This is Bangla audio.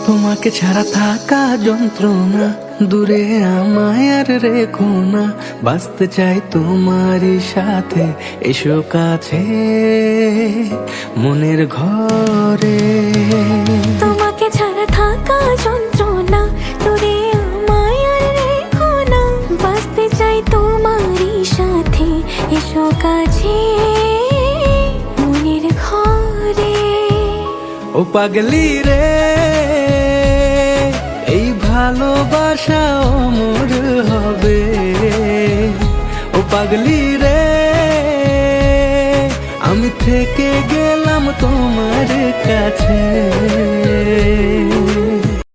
তোমাকে ছাড়া থাকা যন্ত্রণা, দূরে আমায় আর রেখো না। বাঁচতে চাই তোমারই সাথে, এসো কাছে মনের ঘরে। তোমাকে ছাড়া থাকা যন্ত্রণা, দূরে আমায় আর রেখো না। বাঁচতে চাই তোমারই সাথে, এসো কাছে মনের ঘরে। ও পাগলি রে, এই ভালোবাসা অমর হবে। ও পাগলি রে, আমি থেকে গেলাম তোমার কাছে।